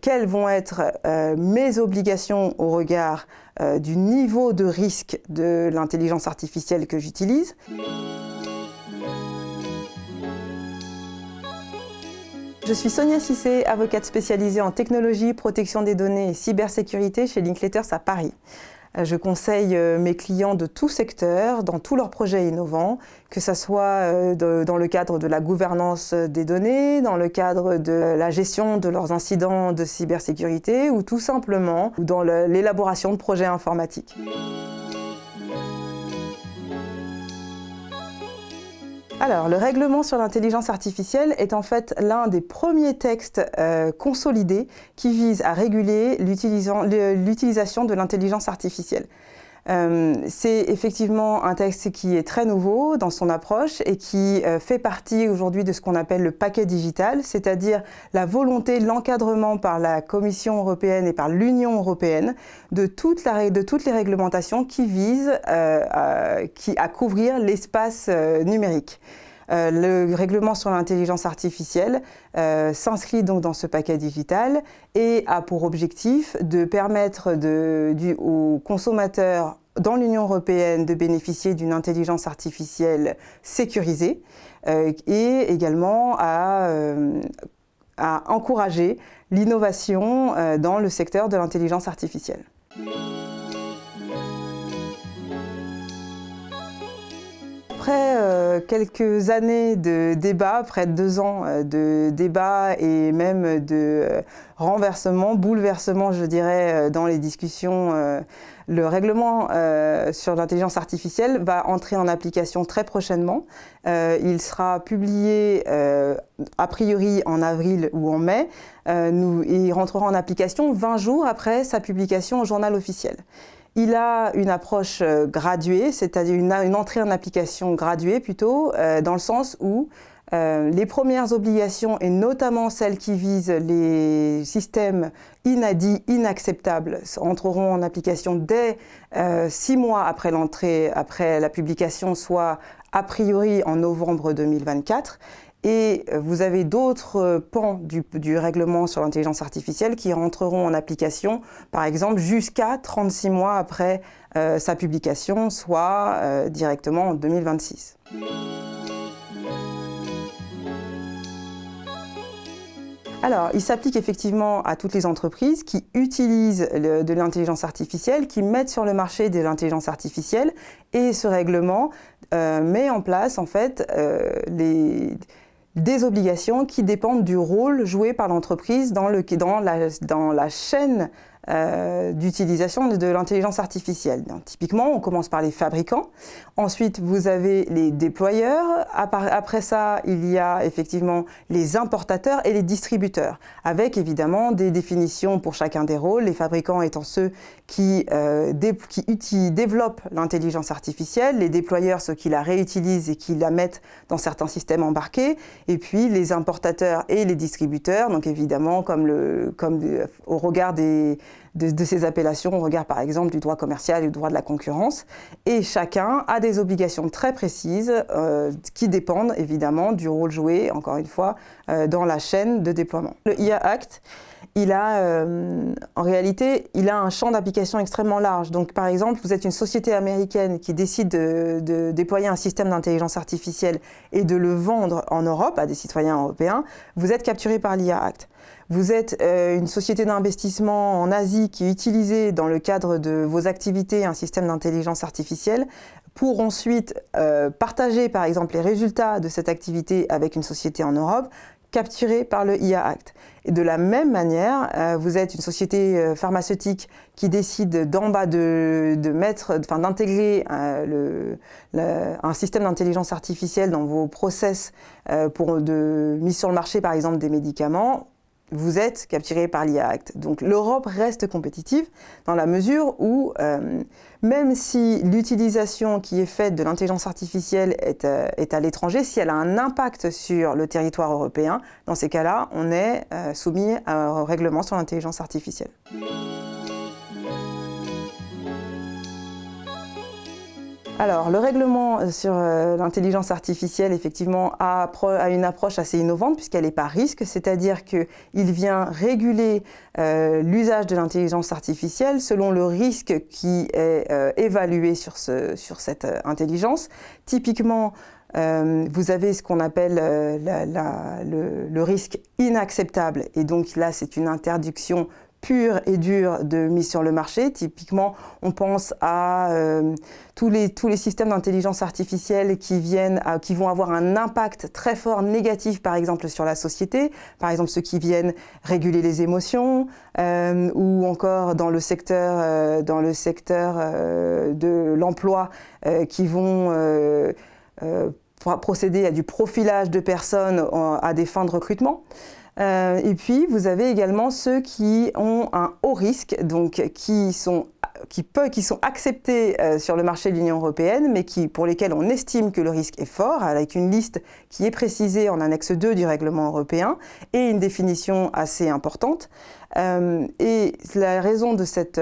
Quelles vont être mes obligations au regard du niveau de risque de l'intelligence artificielle que j'utilise? Je suis Sonia Cissé, avocate spécialisée en technologie, protection des données et cybersécurité chez Linklaters à Paris. Je conseille mes clients de tout secteur, dans tous leurs projets innovants, que ce soit dans le cadre de la gouvernance des données, dans le cadre de la gestion de leurs incidents de cybersécurité ou tout simplement dans l'élaboration de projets informatiques. Alors, le règlement sur l'intelligence artificielle est en fait l'un des premiers textes consolidés qui vise à réguler l'utilisation de l'intelligence artificielle. C'est effectivement un texte qui est très nouveau dans son approche et qui fait partie aujourd'hui de ce qu'on appelle le paquet digital, c'est-à-dire la volonté, l'encadrement par la Commission européenne et par l'Union européenne de toutes les réglementations qui visent à couvrir l'espace numérique. Le règlement sur l'intelligence artificielle s'inscrit donc dans ce paquet digital et a pour objectif de permettre aux consommateurs dans l'Union européenne de bénéficier d'une intelligence artificielle sécurisée et également à encourager l'innovation dans le secteur de l'intelligence artificielle. Après quelques années de débats, près de 2 ans de débats et même de renversement, bouleversement je dirais, dans les discussions, le règlement sur l'intelligence artificielle va entrer en application très prochainement. Il sera publié a priori en avril ou en mai et il rentrera en application 20 jours après sa publication au journal officiel. Il a une approche graduée, c'est-à-dire une entrée en application graduée plutôt, dans le sens où les premières obligations, et notamment celles qui visent les systèmes dits inacceptables, entreront en application dès 6 mois après la publication, soit a priori en novembre 2024. Et vous avez d'autres pans du règlement sur l'intelligence artificielle qui rentreront en application, par exemple, jusqu'à 36 mois après sa publication, soit directement en 2026. Alors, il s'applique effectivement à toutes les entreprises qui utilisent de l'intelligence artificielle, qui mettent sur le marché de l'intelligence artificielle, et ce règlement met en place en fait des obligations qui dépendent du rôle joué par l'entreprise dans la chaîne d'utilisation de l'intelligence artificielle. Donc, typiquement, on commence par les fabricants, ensuite vous avez les déployeurs, après ça il y a effectivement les importateurs et les distributeurs, avec évidemment des définitions pour chacun des rôles, les fabricants étant ceux qui développent l'intelligence artificielle, les déployeurs ceux qui la réutilisent et qui la mettent dans certains systèmes embarqués, et puis les importateurs et les distributeurs, donc évidemment au regard de ces appellations, on regarde par exemple du droit commercial et du droit de la concurrence, et chacun a des obligations très précises qui dépendent évidemment du rôle joué, encore une fois, dans la chaîne de déploiement. Le IA Act, en réalité, il a un champ d'application extrêmement large. Donc par exemple, vous êtes une société américaine qui décide de déployer un système d'intelligence artificielle et de le vendre en Europe à des citoyens européens, vous êtes capturé par l'IA Act. Vous êtes une société d'investissement en Asie qui utilisez dans le cadre de vos activités un système d'intelligence artificielle pour ensuite partager par exemple les résultats de cette activité avec une société en Europe, capturé par le IA Act. Et de la même manière, vous êtes une société pharmaceutique qui décide d'en bas d'intégrer un système d'intelligence artificielle dans vos process de mise sur le marché par exemple des médicaments. Vous êtes capturé par l'IA Act. Donc l'Europe reste compétitive dans la mesure où, même si l'utilisation qui est faite de l'intelligence artificielle est à l'étranger, si elle a un impact sur le territoire européen, dans ces cas-là, on est soumis au règlement sur l'intelligence artificielle. Alors, le règlement sur l'intelligence artificielle, effectivement, a une approche assez innovante puisqu'elle n'est pas risque, c'est-à-dire qu'il vient réguler l'usage de l'intelligence artificielle selon le risque qui est évalué sur cette intelligence. Typiquement, vous avez ce qu'on appelle le risque inacceptable, et donc là, c'est une interdiction pure et dure de mise sur le marché. Typiquement, on pense à tous les systèmes d'intelligence artificielle qui vont avoir un impact très fort négatif, par exemple, sur la société. Par exemple, ceux qui viennent réguler les émotions, ou encore dans le secteur de l'emploi, qui vont procéder à du profilage de personnes à des fins de recrutement. Et puis, vous avez également ceux qui ont un haut risque, donc qui sont acceptés sur le marché de l'Union européenne, mais pour lesquels on estime que le risque est fort, avec une liste qui est précisée en annexe 2 du règlement européen et une définition assez importante. Et la raison de cette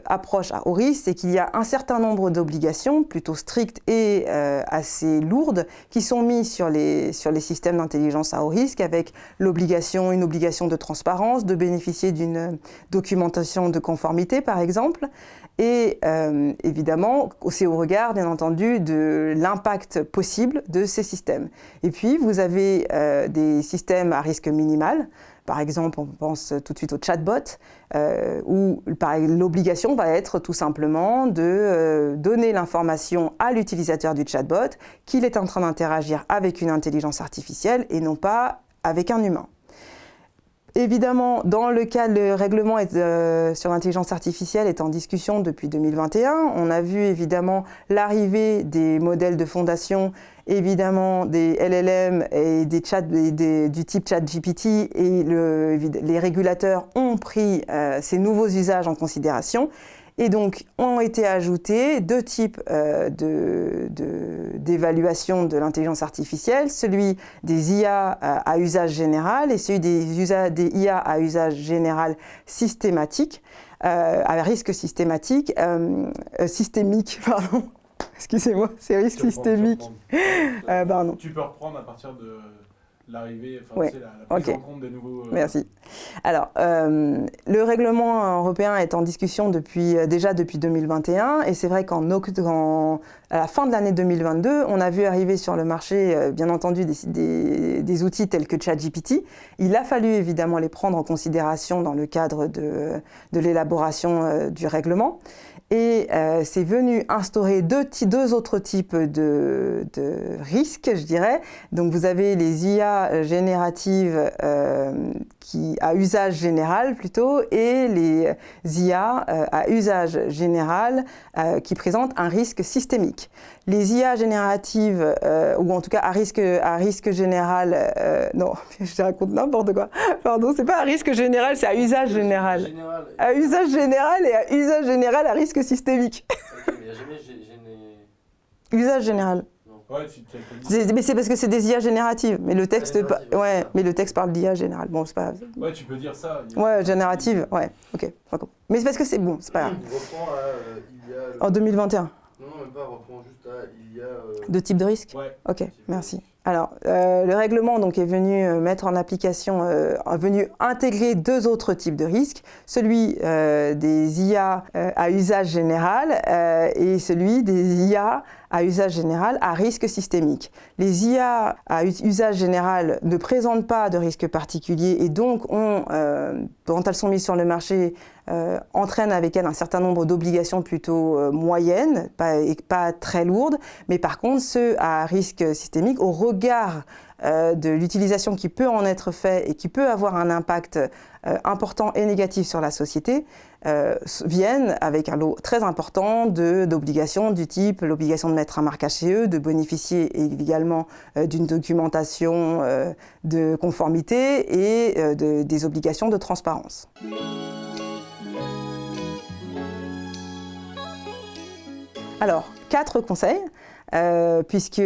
approche à haut risque, c'est qu'il y a un certain nombre d'obligations plutôt strictes et assez lourdes qui sont mises sur les systèmes d'intelligence à haut risque, avec une obligation de transparence, de bénéficier d'une documentation de conformité par exemple, et évidemment c'est au regard bien entendu de l'impact possible de ces systèmes. Et puis vous avez des systèmes à risque minimal. Par exemple, on pense tout de suite au chatbot, où l'obligation va être tout simplement de donner l'information à l'utilisateur du chatbot qu'il est en train d'interagir avec une intelligence artificielle et non pas avec un humain. Évidemment, dans le cas, le règlement sur l'intelligence artificielle est en discussion depuis 2021. On a vu évidemment l'arrivée des modèles de fondation, évidemment des LLM et du type ChatGPT, et les régulateurs ont pris ces nouveaux usages en considération. Et donc, ont été ajoutés deux types d'évaluation de l'intelligence artificielle, celui des IA à usage général et celui des IA à usage général systématique, à risque systémique, pardon. Excusez-moi, c'est risque systémique. Pardon. Tu peux reprendre à partir de l'arrivée, enfin, la prise en compte des nouveaux... Merci. Alors, le règlement européen est en discussion déjà depuis 2021, et c'est vrai à la fin de l'année 2022, on a vu arriver sur le marché, bien entendu, des outils tels que ChatGPT. Il a fallu évidemment les prendre en considération dans le cadre de l'élaboration du règlement. Et c'est venu instaurer deux autres types de risques, je dirais. Donc vous avez les IA génératives à usage général plutôt, et les IA à usage général qui présentent un risque systémique. Les IA génératives, ou en tout cas à risque général, non, je raconte n'importe quoi. Pardon, c'est pas à risque général, c'est à usage général. À usage général et à usage général à risque systémique. Ok, mais il n'y a jamais Usage général. Ouais, mais c'est parce que c'est des IA génératives, mais le texte, mais le texte parle d'IA générale. Bon, c'est pas. Ouais, tu peux dire ça. Ouais, générative, ouais, ok. Mais c'est parce que c'est bon, c'est pas grave. Reprends à En 2021. Non, même pas, reprends juste à il y a... De type de risque ? Ouais. Ok, merci. Alors, le règlement donc, est venu mettre en application, venu intégrer deux autres types de risques, celui des IA à usage général et celui des IA à usage général à risque systémique. Les IA à usage général ne présentent pas de risque particulier et donc, quand elles sont mises sur le marché, entraînent avec elles un certain nombre d'obligations plutôt moyennes et pas très lourdes, mais par contre ceux à risque systémique, au regard de l'utilisation qui peut en être faite et qui peut avoir un impact important et négatif sur la société, viennent avec un lot très important d'obligations du type l'obligation de mettre un marquage CE, de bénéficier également d'une documentation de conformité et des obligations de transparence. Alors, 4 conseils. puisque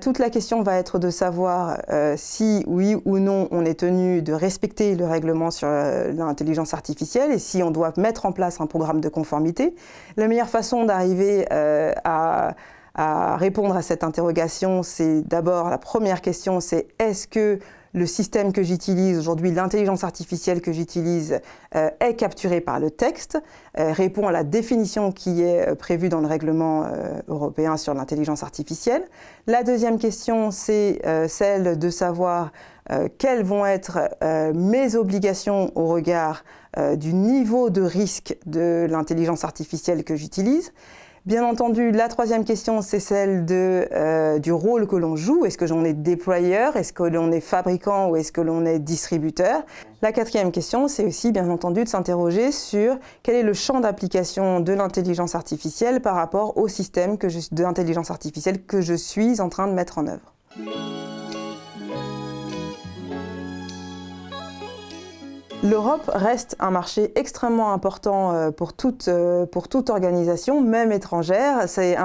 toute la question va être de savoir si, oui ou non, on est tenu de respecter le règlement sur l'intelligence artificielle et si on doit mettre en place un programme de conformité. La meilleure façon d'arriver à répondre à cette interrogation, c'est d'abord, la première question, c'est est-ce que le système que j'utilise aujourd'hui, l'intelligence artificielle que j'utilise, est capturée par le texte, répond à la définition qui est prévue dans le règlement européen sur l'intelligence artificielle. La deuxième question, c'est celle de savoir quelles vont être mes obligations au regard du niveau de risque de l'intelligence artificielle que j'utilise. Bien entendu, la troisième question, c'est celle du rôle que l'on joue. Est-ce que l'on est déployeur, est-ce que l'on est fabricant ou est-ce que l'on est distributeur? La quatrième question, c'est aussi bien entendu de s'interroger sur quel est le champ d'application de l'intelligence artificielle par rapport au système d'intelligence artificielle que je suis en train de mettre en œuvre. L'Europe reste un marché extrêmement important pour toute organisation, même étrangère. C'est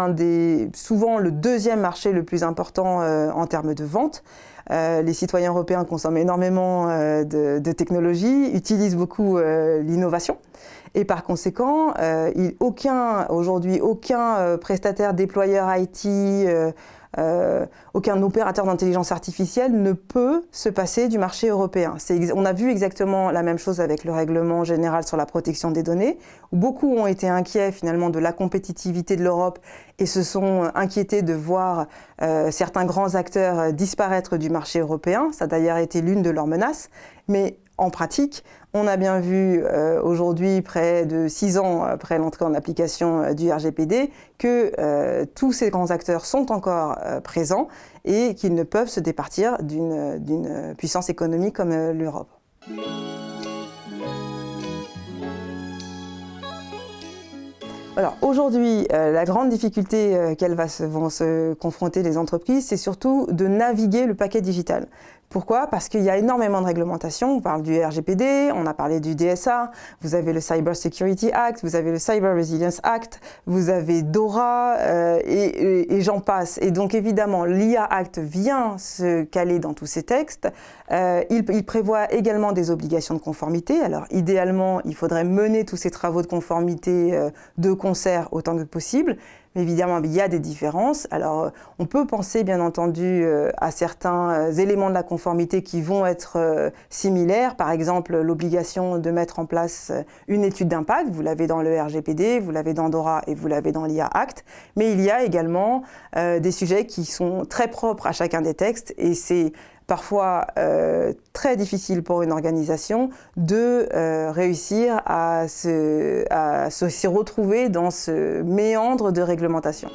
souvent le deuxième marché le plus important en termes de vente. Les citoyens européens consomment énormément de technologies, utilisent beaucoup l'innovation. Et par conséquent, aujourd'hui, aucun prestataire déployeur IT, aucun opérateur d'intelligence artificielle ne peut se passer du marché européen. On a vu exactement la même chose avec le règlement général sur la protection des données, où beaucoup ont été inquiets finalement de la compétitivité de l'Europe et se sont inquiétés de voir certains grands acteurs disparaître du marché européen. Ça a d'ailleurs été l'une de leurs menaces. Mais en pratique, on a bien vu aujourd'hui, près de 6 ans après l'entrée en application du RGPD, que tous ces grands acteurs sont encore présents et qu'ils ne peuvent se départir d'une puissance économique comme l'Europe. Alors aujourd'hui, la grande difficulté qu'elles vont se confronter les entreprises, c'est surtout de naviguer le paquet digital. Pourquoi? Parce qu'il y a énormément de réglementations. On parle du RGPD, on a parlé du DSA, vous avez le Cyber Security Act, vous avez le Cyber Resilience Act, vous avez DORA et j'en passe. Et donc évidemment, l'IA Act vient se caler dans tous ces textes. Il prévoit également des obligations de conformité. Alors idéalement, il faudrait mener tous ces travaux de conformité de concert autant que possible. Mais évidemment, il y a des différences. Alors, on peut penser, bien entendu, à certains éléments de la conformité qui vont être similaires. Par exemple, l'obligation de mettre en place une étude d'impact. Vous l'avez dans le RGPD, vous l'avez dans DORA et vous l'avez dans l'IA Act. Mais il y a également des sujets qui sont très propres à chacun des textes et c'est parfois très difficile pour une organisation de réussir à s'y retrouver dans ce méandre de réglementation.